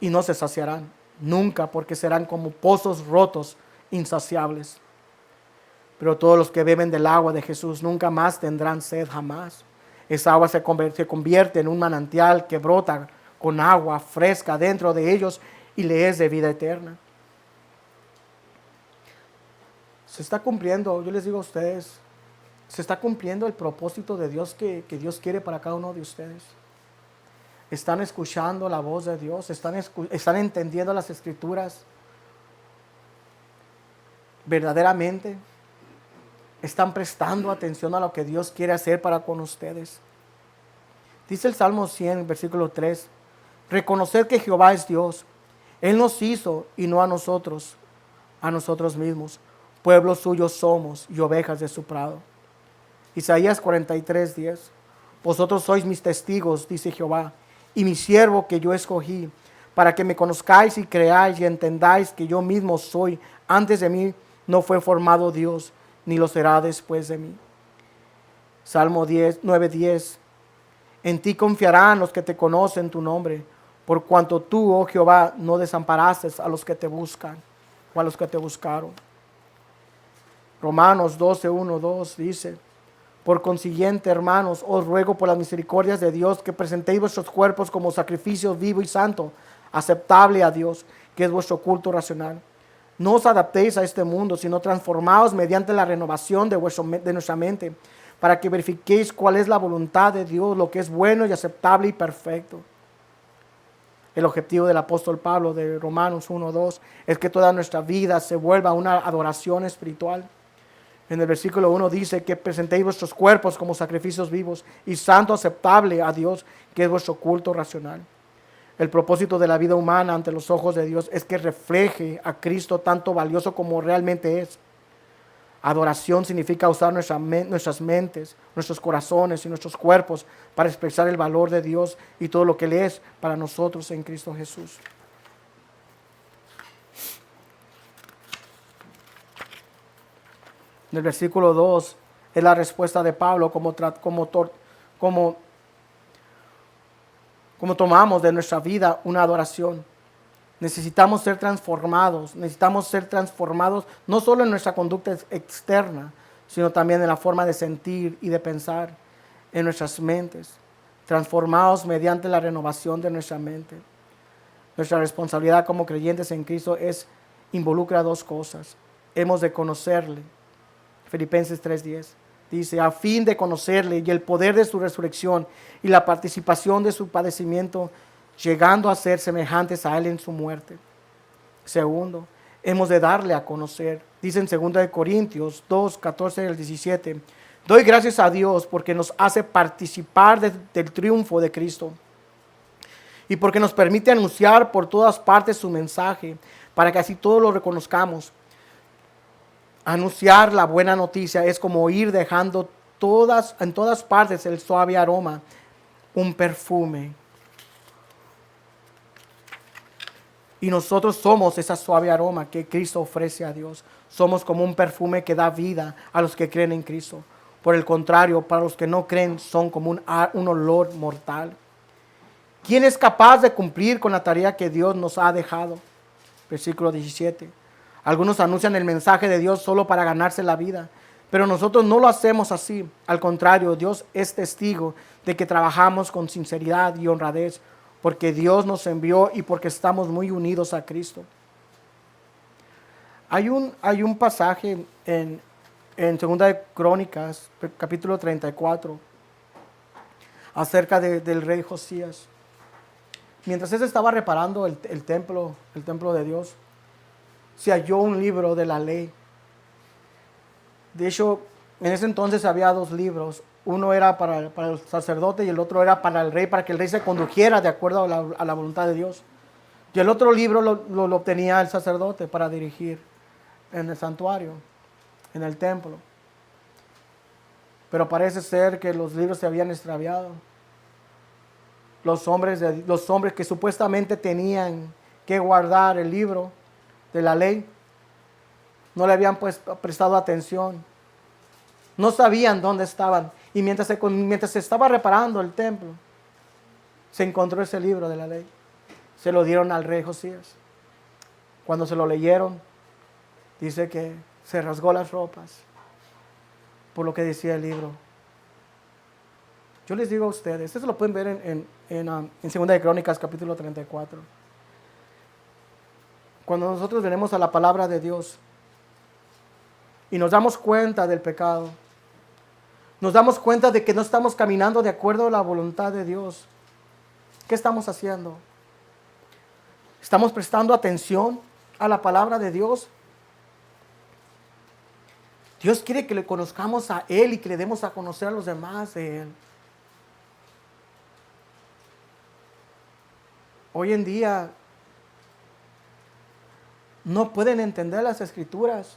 y no se saciarán nunca, porque serán como pozos rotos, insaciables. Pero todos los que beben del agua de Jesús nunca más tendrán sed jamás. Esa agua se convierte en un manantial que brota con agua fresca dentro de ellos y le es de vida eterna. Se está cumpliendo, yo les digo a ustedes, se está cumpliendo el propósito de Dios que Dios quiere para cada uno de ustedes. Están escuchando la voz de Dios, están entendiendo las Escrituras verdaderamente, están prestando atención a lo que Dios quiere hacer para con ustedes. Dice el Salmo 100, versículo 3, reconocer que Jehová es Dios, Él nos hizo y no a nosotros mismos, pueblo suyo somos y ovejas de su prado. Isaías 43, 10, vosotros sois mis testigos, dice Jehová, y mi siervo que yo escogí, para que me conozcáis y creáis y entendáis que yo mismo soy. Antes de mí no fue formado Dios, ni lo será después de mí. Salmo 9, 10. En ti confiarán los que te conocen tu nombre, por cuanto tú, oh Jehová, no desamparaste a los que te buscan, o a los que te buscaron. Romanos 12, 1, 2 dice, por consiguiente, hermanos, os ruego por las misericordias de Dios que presentéis vuestros cuerpos como sacrificio vivo y santo, aceptable a Dios, que es vuestro culto racional. No os adaptéis a este mundo, sino transformaos mediante la renovación de nuestra mente, para que verifiquéis cuál es la voluntad de Dios, lo que es bueno y aceptable y perfecto. El objetivo del apóstol Pablo de Romanos 1, 2 es que toda nuestra vida se vuelva una adoración espiritual. En el versículo 1 dice que presentéis vuestros cuerpos como sacrificios vivos y santo aceptable a Dios, que es vuestro culto racional. El propósito de la vida humana ante los ojos de Dios es que refleje a Cristo tanto valioso como realmente es. Adoración significa usar nuestras mentes, nuestros corazones y nuestros cuerpos para expresar el valor de Dios y todo lo que Él es para nosotros en Cristo Jesús. En el versículo 2 es la respuesta de Pablo como tomamos de nuestra vida una adoración. Necesitamos ser transformados no solo en nuestra conducta externa, sino también en la forma de sentir y de pensar en nuestras mentes, transformados mediante la renovación de nuestra mente. Nuestra responsabilidad como creyentes en Cristo involucra dos cosas. Hemos de conocerle. Filipenses 3:10 dice, a fin de conocerle y el poder de su resurrección y la participación de su padecimiento, llegando a ser semejantes a Él en su muerte. Segundo, hemos de darle a conocer. Dice en 2 Corintios 2, 14 al 17, doy gracias a Dios porque nos hace participar del triunfo de Cristo y porque nos permite anunciar por todas partes su mensaje, para que así todos lo reconozcamos. Anunciar la buena noticia es como ir dejando en todas partes el suave aroma, un perfume. Y nosotros somos ese suave aroma que Cristo ofrece a Dios. Somos como un perfume que da vida a los que creen en Cristo. Por el contrario, para los que no creen, son como un olor mortal. ¿Quién es capaz de cumplir con la tarea que Dios nos ha dejado? Versículo 17. Algunos anuncian el mensaje de Dios solo para ganarse la vida, pero nosotros no lo hacemos así. Al contrario, Dios es testigo de que trabajamos con sinceridad y honradez, porque Dios nos envió y porque estamos muy unidos a Cristo. Hay un pasaje en 2 de Crónicas, capítulo 34, acerca del rey Josías. mientras él estaba reparando el templo de Dios, se halló un libro de la ley. De hecho, en ese entonces había dos libros. Uno era para el sacerdote y el otro era para el rey, para que el rey se condujera de acuerdo a la voluntad de Dios. Y el otro libro lo obtenía el sacerdote para dirigir en el santuario, en el templo. Pero parece ser que los libros se habían extraviado. Los hombres que supuestamente tenían que guardar el libro de la ley no le habían prestado atención. No sabían dónde estaban. Y mientras se estaba reparando el templo, se encontró ese libro de la ley. Se lo dieron al rey Josías. Cuando se lo leyeron, dice que se rasgó las ropas por lo que decía el libro. Yo les digo a ustedes, esto lo pueden ver en 2 de Crónicas, capítulo 34. Cuando nosotros venimos a la palabra de Dios y nos damos cuenta del pecado, nos damos cuenta de que no estamos caminando de acuerdo a la voluntad de Dios, ¿qué estamos haciendo? ¿Estamos prestando atención a la palabra de Dios? Dios quiere que le conozcamos a Él y que le demos a conocer a los demás de Él. Hoy en día no pueden entender las Escrituras.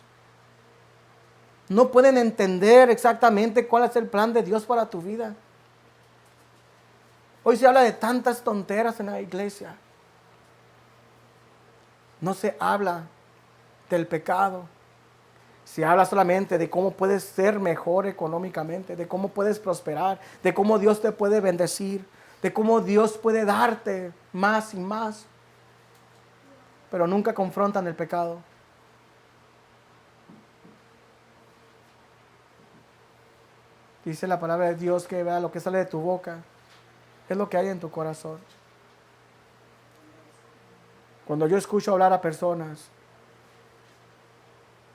No pueden entender exactamente cuál es el plan de Dios para tu vida. Hoy se habla de tantas tonteras en la iglesia. No se habla del pecado. Se habla solamente de cómo puedes ser mejor económicamente, de cómo puedes prosperar, de cómo Dios te puede bendecir, de cómo Dios puede darte más y más. Pero nunca confrontan el pecado. Dice la palabra de Dios que vea lo que sale de tu boca es lo que hay en tu corazón. Cuando yo escucho hablar a personas,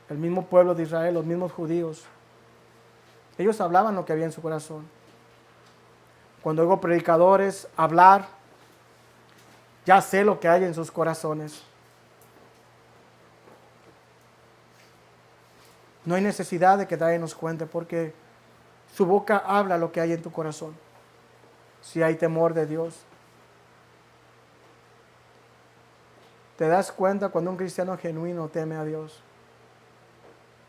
el mismo pueblo de Israel, los mismos judíos, ellos hablaban lo que había en su corazón. Cuando oigo predicadores hablar, ya sé lo que hay en sus corazones. No hay necesidad de que nadie nos cuente, porque su boca habla lo que hay en tu corazón. Si hay temor de Dios. Te das cuenta cuando un cristiano genuino teme a Dios.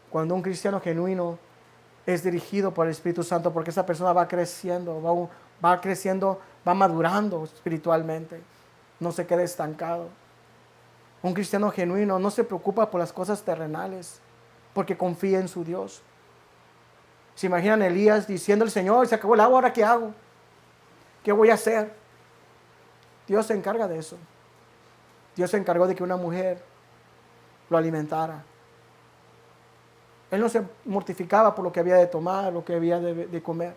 Cuando un cristiano genuino es dirigido por el Espíritu Santo, porque esa persona va creciendo, va madurando espiritualmente. No se queda estancado. Un cristiano genuino no se preocupa por las cosas terrenales, porque confía en su Dios. ¿Se imaginan Elías diciendo al Señor, se acabó el agua, ahora qué hago? ¿Qué voy a hacer? Dios se encarga de eso. Dios se encargó de que una mujer lo alimentara. Él no se mortificaba por lo que había de tomar, lo que había de comer.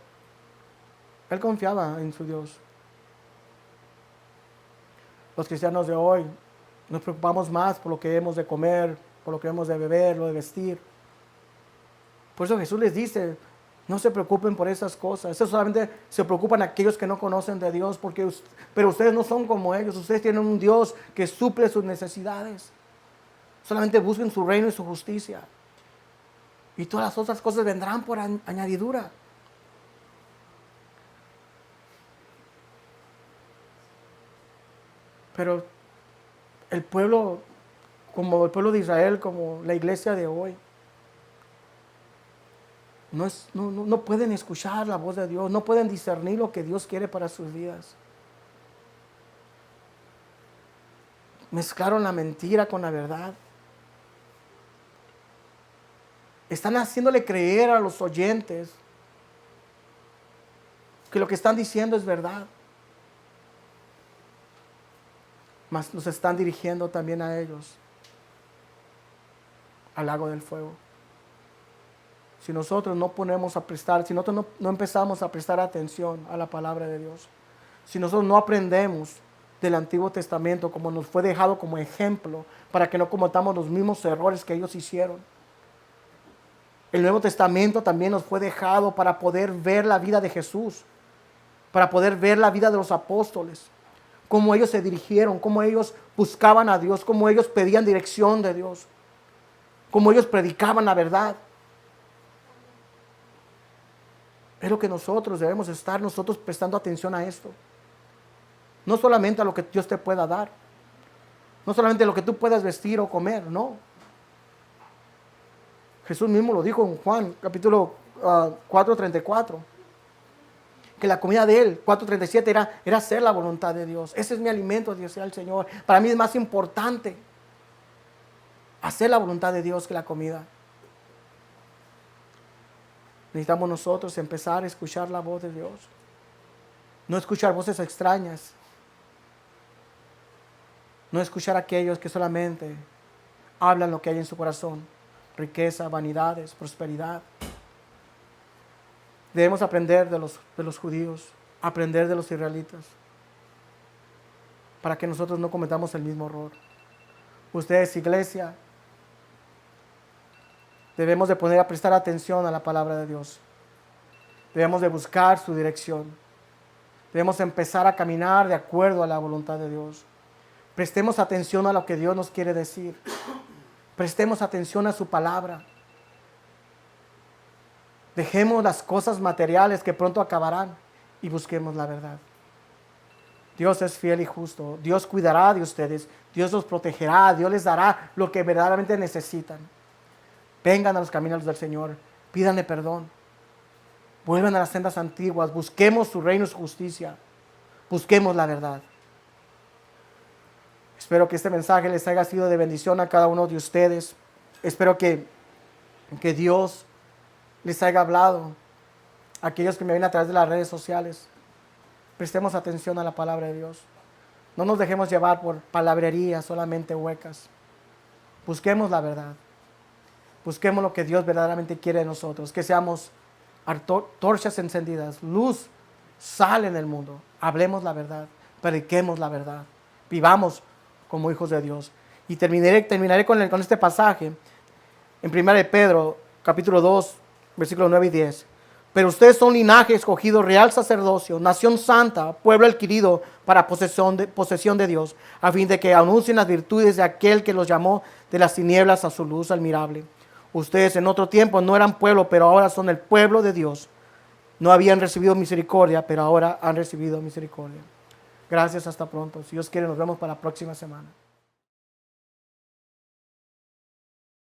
Él confiaba en su Dios. Los cristianos de hoy nos preocupamos más por lo que hemos de comer, por lo que hemos de beber, lo de vestir. Por eso Jesús les dice, no se preocupen por esas cosas. Eso solamente se preocupan aquellos que no conocen de Dios, pero ustedes no son como ellos. Ustedes tienen un Dios que suple sus necesidades. Solamente busquen su reino y su justicia. Y todas las otras cosas vendrán por añadidura. Pero el pueblo, como el pueblo de Israel, como la iglesia de hoy, no pueden escuchar la voz de Dios, no pueden discernir lo que Dios quiere para sus vidas. Mezclaron la mentira con la verdad. Están haciéndole creer a los oyentes que lo que están diciendo es verdad. Mas nos están dirigiendo también a ellos al lago del fuego. Si nosotros no ponemos a prestar, si nosotros no empezamos a prestar atención a la palabra de Dios, si nosotros no aprendemos del Antiguo Testamento como nos fue dejado como ejemplo para que no cometamos los mismos errores que ellos hicieron. El Nuevo Testamento también nos fue dejado para poder ver la vida de Jesús, para poder ver la vida de los apóstoles, cómo ellos se dirigieron, cómo ellos buscaban a Dios, cómo ellos pedían dirección de Dios, cómo ellos predicaban la verdad. Es lo que nosotros debemos estar prestando atención a esto. No solamente a lo que Dios te pueda dar, no solamente a lo que tú puedas vestir o comer, no. Jesús mismo lo dijo en Juan capítulo 4:34, que la comida de él, 4:37, era hacer la voluntad de Dios. Ese es mi alimento, Dios sea el Señor. Para mí es más importante hacer la voluntad de Dios que la comida. Necesitamos nosotros empezar a escuchar la voz de Dios. No escuchar voces extrañas. No escuchar a aquellos que solamente hablan lo que hay en su corazón. Riqueza, vanidades, prosperidad. Debemos aprender de los judíos, aprender de los israelitas, para que nosotros no cometamos el mismo error. Ustedes, iglesia, debemos de poner a prestar atención a la palabra de Dios. Debemos de buscar su dirección. Debemos empezar a caminar de acuerdo a la voluntad de Dios. Prestemos atención a lo que Dios nos quiere decir. Prestemos atención a su palabra. Dejemos las cosas materiales que pronto acabarán y busquemos la verdad. Dios es fiel y justo. Dios cuidará de ustedes. Dios los protegerá. Dios les dará lo que verdaderamente necesitan. Vengan a los caminos del Señor. Pídanle perdón. Vuelvan a las sendas antiguas. Busquemos su reino y su justicia. Busquemos la verdad. Espero que este mensaje les haya sido de bendición a cada uno de ustedes. Espero que Dios les haya hablado. Aquellos que me ven a través de las redes sociales, prestemos atención a la palabra de Dios. No nos dejemos llevar por palabrerías solamente huecas. Busquemos la verdad. Busquemos lo que Dios verdaderamente quiere de nosotros. Que seamos torchas encendidas, luz, sal en el mundo. Hablemos la verdad, prediquemos la verdad. Vivamos como hijos de Dios. Y terminaré con este pasaje en 1 de Pedro, capítulo 2, versículos 9 y 10. Pero ustedes son linaje escogido, real sacerdocio, nación santa, pueblo adquirido para posesión de Dios, a fin de que anuncien las virtudes de aquel que los llamó de las tinieblas a su luz admirable. Ustedes en otro tiempo no eran pueblo, pero ahora son el pueblo de Dios. No habían recibido misericordia, pero ahora han recibido misericordia. Gracias, hasta pronto. Si Dios quiere, nos vemos para la próxima semana.